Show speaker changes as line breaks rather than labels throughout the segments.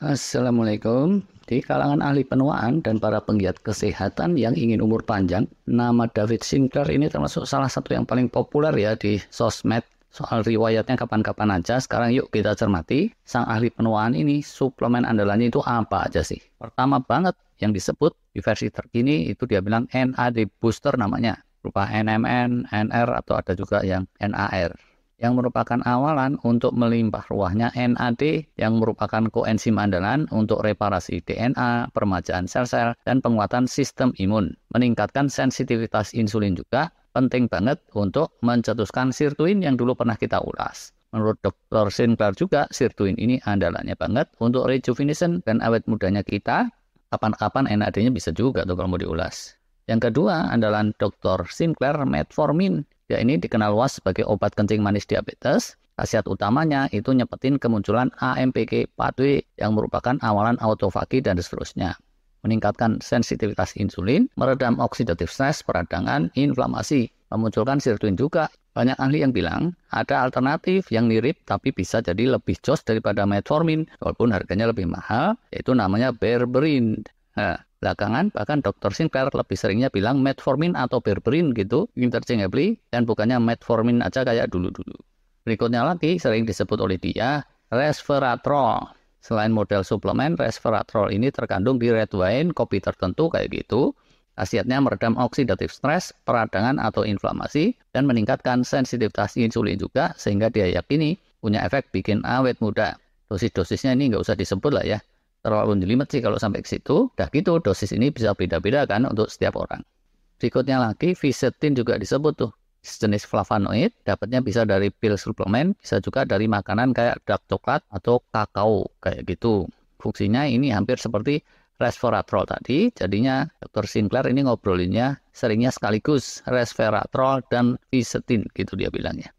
Assalamualaikum. Di kalangan ahli penuaan dan para penggiat kesehatan yang ingin umur panjang, nama David Sinclair ini termasuk salah satu yang paling populer ya di sosmed. Soal riwayatnya kapan-kapan aja, sekarang yuk kita cermati. Sang ahli penuaan ini, suplemen andalannya itu apa aja sih? Pertama banget yang disebut di versi terkini itu dia bilang NAD booster namanya. Berupa NMN, NR, atau ada juga yang NAR yang merupakan awalan untuk melimpah ruahnya NAD yang merupakan koenzim andalan untuk reparasi DNA, permajaan sel-sel, dan penguatan sistem imun. Meningkatkan sensitivitas insulin juga penting banget untuk mencetuskan sirtuin yang dulu pernah kita ulas. Menurut Dr. Sinclair juga, sirtuin ini andalannya banget untuk rejuvenation dan awet mudanya kita. Kapan-kapan NAD-nya bisa juga tuh kalau mau diulas. Yang kedua, andalan Dr. Sinclair, metformin. Ya, ini dikenal luas sebagai obat kencing manis diabetes. Khasiat utamanya itu nyepetin kemunculan AMPK pathway yang merupakan awalan autofagi dan seterusnya. Meningkatkan sensitivitas insulin, meredam oxidative stress, peradangan, inflamasi, memunculkan sirtuin juga. Banyak ahli yang bilang ada alternatif yang mirip tapi bisa jadi lebih jos daripada metformin walaupun harganya lebih mahal, yaitu namanya berberin. Nah, belakangan bahkan Dr. Sinclair lebih seringnya bilang metformin atau berberin gitu, interchangeably, dan bukannya metformin aja kayak dulu-dulu. Berikutnya lagi sering disebut oleh dia resveratrol. Selain model suplemen, resveratrol ini terkandung di red wine, kopi tertentu kayak gitu. Khasiatnya meredam oxidative stress, peradangan atau inflamasi, dan meningkatkan sensitivitas insulin juga, sehingga dia yakini punya efek bikin awet muda. Dosis-dosisnya ini nggak usah disebut lah ya. Terlalu jelimet sih kalau sampai ke situ. Udah gitu, dosis ini bisa beda-beda kan untuk setiap orang. Berikutnya lagi, fisetin juga disebut tuh. Jenis flavonoid, dapatnya bisa dari pil suplemen, bisa juga dari makanan kayak dark coklat atau kakao, kayak gitu. Fungsinya ini hampir seperti resveratrol tadi, jadinya Dr. Sinclair ini ngobrolinnya seringnya sekaligus resveratrol dan fisetin, gitu dia bilangnya.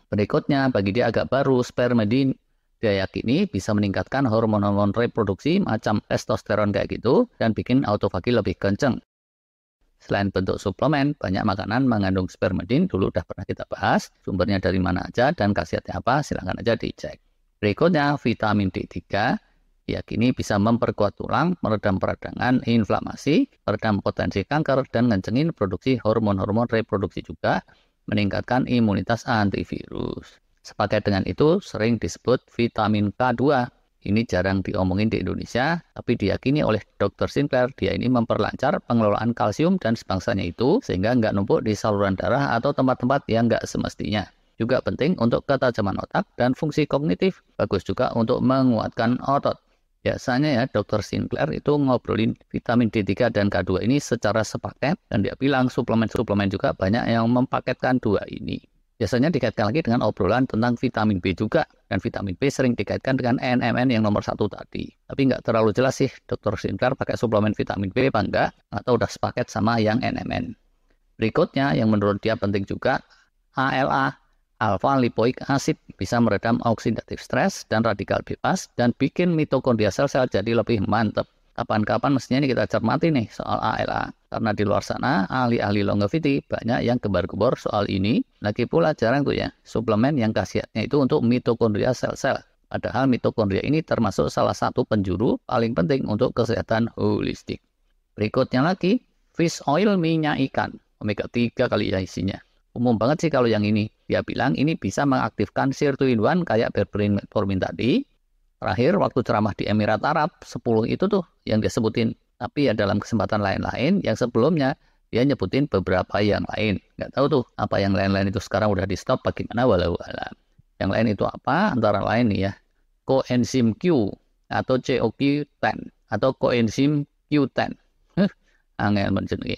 Berikutnya, bagi dia agak baru, spermidine. Dia yakini bisa meningkatkan hormon-hormon reproduksi macam testosteron kayak gitu dan bikin autofagi lebih kenceng. Selain bentuk suplemen, banyak makanan mengandung spermidine, dulu udah pernah kita bahas, sumbernya dari mana aja dan khasiatnya apa, silahkan aja dicek. Berikutnya, vitamin D3, diyakini bisa memperkuat tulang, meredam peradangan, inflamasi, meredam potensi kanker, dan ngencengin produksi hormon-hormon reproduksi juga, meningkatkan imunitas antivirus. Sepaket dengan itu, sering disebut vitamin K2. Ini jarang diomongin di Indonesia, tapi diyakini oleh Dr. Sinclair, dia ini memperlancar pengelolaan kalsium dan sebangsanya itu, sehingga nggak numpuk di saluran darah atau tempat-tempat yang nggak semestinya. Juga penting untuk ketajaman otak dan fungsi kognitif, bagus juga untuk menguatkan otot. Biasanya ya, Dr. Sinclair itu ngobrolin vitamin D3 dan K2 ini secara sepaket, dan dia bilang suplemen-suplemen juga banyak yang mempaketkan dua ini. Biasanya dikaitkan lagi dengan obrolan tentang vitamin B juga. Dan vitamin B sering dikaitkan dengan NMN yang nomor 1 tadi. Tapi nggak terlalu jelas sih Dr. Sinclair pakai suplemen vitamin B apa enggak. Atau udah sepaket sama yang NMN. Berikutnya yang menurut dia penting juga, ALA, alpha lipoic acid, bisa meredam oxidative stress dan radikal bebas. Dan bikin mitokondria sel-sel jadi lebih mantap. Kapan-kapan mestinya ini kita cermati nih soal ALA. Karena di luar sana, ahli-ahli longevity banyak yang gembar-gembor soal ini. Lagi pula jarang tuh ya, suplemen yang khasiatnya itu untuk mitokondria sel-sel. Padahal mitokondria ini termasuk salah satu penjuru paling penting untuk kesehatan holistik. Berikutnya lagi, fish oil minyak ikan. Omega 3 kali ya isinya. Umum banget sih kalau yang ini. Dia bilang ini bisa mengaktifkan sirtuin 1 kayak berberin metformin tadi. Terakhir, waktu ceramah di Emirat Arab, 10 itu tuh yang dia sebutin. Tapi ya dalam kesempatan lain-lain, yang sebelumnya dia nyebutin beberapa yang lain. Nggak tahu tuh apa yang lain-lain itu sekarang udah di stop, bagaimana walau alam. Yang lain itu apa? Antara lain nih ya, coenzim Q atau CoQ10 atau coenzim Q10. Angel menjenengi.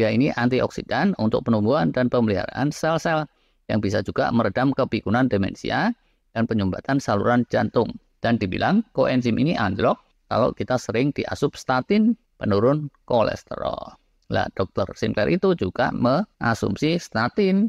Ya ini antioksidan untuk penumbuhan dan pemeliharaan sel-sel yang bisa juga meredam kepikunan demensia dan penyumbatan saluran jantung. Dan dibilang coenzim ini anjlok kalau kita sering diasup statin penurun kolesterol. Nah, Dr. Sinclair itu juga mengasumsi statin.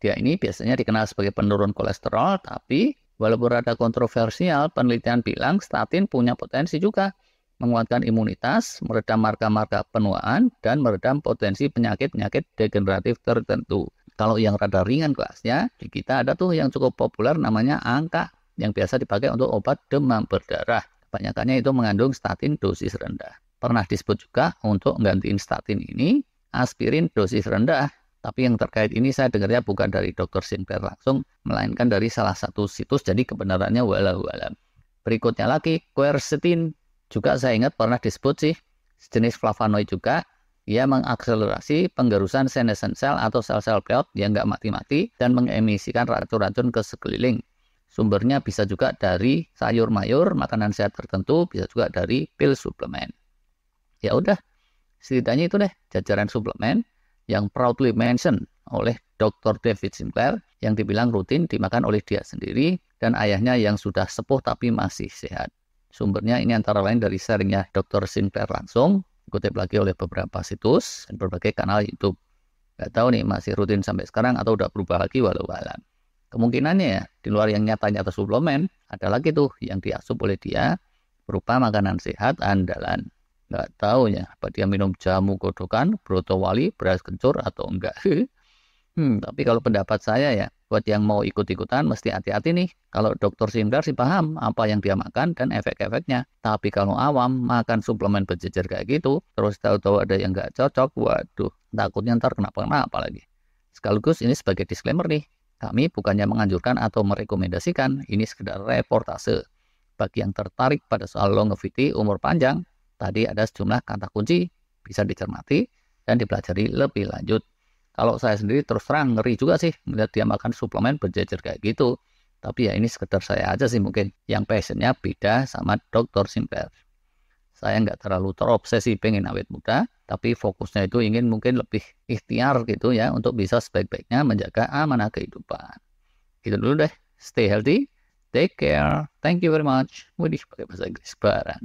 Dia ini biasanya dikenal sebagai penurun kolesterol, tapi walaupun rada kontroversial, penelitian bilang statin punya potensi juga menguatkan imunitas, meredam marka-marka penuaan, dan meredam potensi penyakit-penyakit degeneratif tertentu. Kalau yang rada ringan kelasnya, di kita ada tuh yang cukup populer namanya angka, yang biasa dipakai untuk obat demam berdarah. kebanyakannya itu mengandung statin dosis rendah. Pernah disebut juga untuk menggantiin statin ini, aspirin dosis rendah. Tapi yang terkait ini saya dengarnya bukan dari Dr. Sinclair langsung, melainkan dari salah satu situs, jadi kebenarannya wallahu alam. Berikutnya lagi, quercetin. Juga saya ingat pernah disebut sih, jenis flavonoid juga, ia mengakselerasi penggerusan senescent cell atau sel-sel pleot yang nggak mati-mati dan mengemisikan racun-racun ke sekeliling. Sumbernya bisa juga dari sayur mayur, makanan sehat tertentu, bisa juga dari pil suplemen. Ya udah, setidaknya itu deh jajaran suplemen yang proudly mentioned oleh Dr. David Sinclair yang dibilang rutin dimakan oleh dia sendiri dan ayahnya yang sudah sepuh tapi masih sehat. Sumbernya ini antara lain dari sharingnya Dr. Sinclair langsung, dikutip lagi oleh beberapa situs dan berbagai kanal YouTube. Gak tahu nih masih rutin sampai sekarang atau udah berubah lagi walau alam. Kemungkinannya ya, di luar yang nyata-nyata suplemen, ada lagi tuh yang diasup oleh dia berupa makanan sehat andalan. Nggak tahu ya, apa dia minum jamu godokan, broto wali, beras kencur atau enggak. Tapi kalau pendapat saya ya, buat yang mau ikut-ikutan mesti hati-hati nih. Kalau Dr. Sinclair sih paham apa yang dia makan dan efek-efeknya. Tapi kalau awam makan suplemen berjejer kayak gitu, terus tahu-tahu ada yang nggak cocok, waduh, takutnya ntar kenapa-kenapa lagi. Sekaligus ini sebagai disclaimer nih, kami bukannya menganjurkan atau merekomendasikan, ini sekedar reportase. Bagi yang tertarik pada soal longevity, umur panjang, tadi ada sejumlah kata kunci, bisa dicermati dan dipelajari lebih lanjut. Kalau saya sendiri terus terang ngeri juga sih melihat dia makan suplemen berjejer kayak gitu. Tapi ya ini sekedar saya aja sih mungkin yang passionnya beda sama Dr. Sinclair. Saya nggak terlalu terobsesi pengen awet muda, tapi fokusnya itu ingin mungkin lebih ikhtiar gitu ya untuk bisa sebaik-baiknya menjaga amanah kehidupan. Gitu dulu deh. Stay healthy, take care, thank you very much. Widih, pakai bahasa Inggris barang.